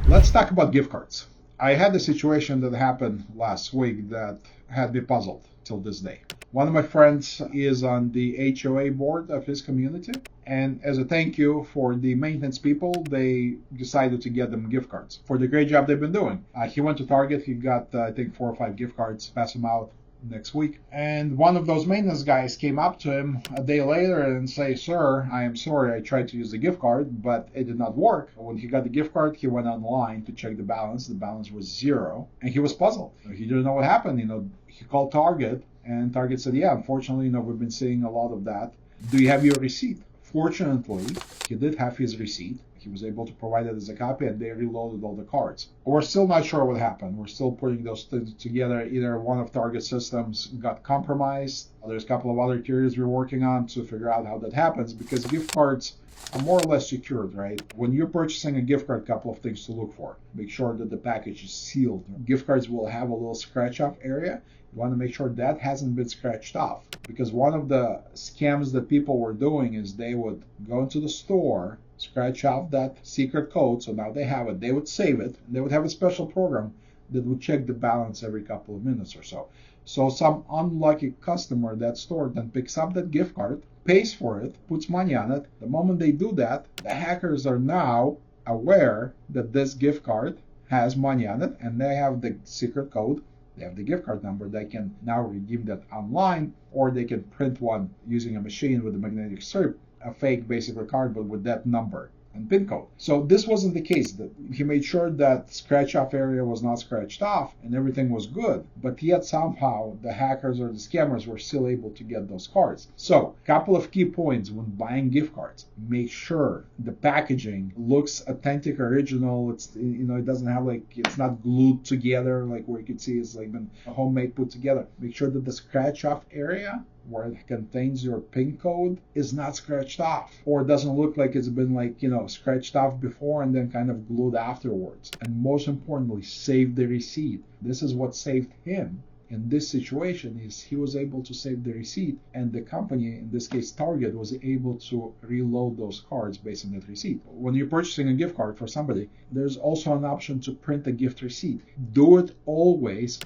Let's talk about gift cards. I had a situation that happened last week that had me puzzled till this day. One of my friends is on the HOA board of his community, and as a thank you for the maintenance people, they decided to get them gift cards for the great job they've been doing. He went to Target, he got I think 4 or 5 gift cards, pass them out next week. And one of those maintenance guys came up to him a day later and say, "Sir, I am sorry, I tried to use the gift card, but it did not work." When he got the gift card, he went online to check the balance. The balance was 0, and he was puzzled. He didn't know what happened. He called Target, and Target said, "Yeah, unfortunately, we've been seeing a lot of that. Do you have your receipt?" Fortunately, he did have his receipt. He was able to provide it as a copy, and they reloaded all the cards. We're still not sure what happened. We're still putting those things together. Either one of Target's systems got compromised. There's a couple of other theories we're working on to figure out how that happens, because gift cards are more or less secured, right? When you're purchasing a gift card, a couple of things to look for. Make sure that the package is sealed. Gift cards will have a little scratch-off area. You want to make sure that hasn't been scratched off, because one of the scams that people were doing is they would go into the store, scratch off that secret code, so now they have it, they would save it, and they would have a special program that would check the balance every couple of minutes or so. So some unlucky customer at that store then picks up that gift card, pays for it, puts money on it. The moment they do that, the hackers are now aware that this gift card has money on it, and they have the secret code. They have the gift card number. They can now redeem that online, or they can print one using a machine with a magnetic strip, a fake basically card, but with that number and PIN code. So this wasn't the case. He made sure that scratch off area was not scratched off and everything was good, but yet somehow the hackers or the scammers were still able to get those cards. So a couple of key points when buying gift cards: make sure the packaging looks authentic, original. It doesn't have it's not glued together like where you can see it's like been homemade put together. Make sure that the scratch off area where it contains your PIN code is not scratched off, or it doesn't look like it's been scratched off before and then kind of glued afterwards. And most importantly, save the receipt. This is what saved him in this situation, is he was able to save the receipt, and the company, in this case Target, was able to reload those cards based on that receipt. When you're purchasing a gift card for somebody, there's also an option to print a gift receipt. Do it always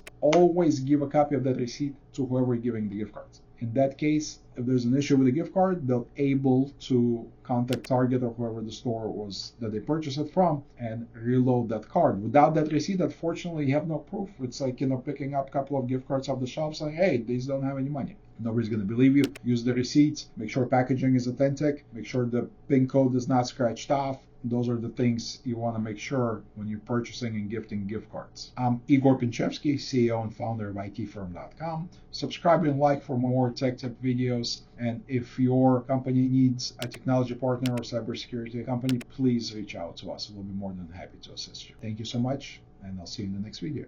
give a copy of that receipt to whoever you're giving the gift cards. In that case, if there's an issue with the gift card, they'll able to contact Target or whoever the store was that they purchased it from and reload that card. Without that receipt, unfortunately, you have no proof. It's like, picking up a couple of gift cards off the shelf saying, "Hey, these don't have any money." Nobody's going to believe you. Use the receipts. Make sure packaging is authentic. Make sure the PIN code is not scratched off. Those are the things you want to make sure when you're purchasing and gifting gift cards. I'm Igor Pinchevsky, CEO and founder of ITfirm.com. Subscribe and like for more tech tip videos. And if your company needs a technology partner or cybersecurity company, please reach out to us. We'll be more than happy to assist you. Thank you so much, and I'll see you in the next video.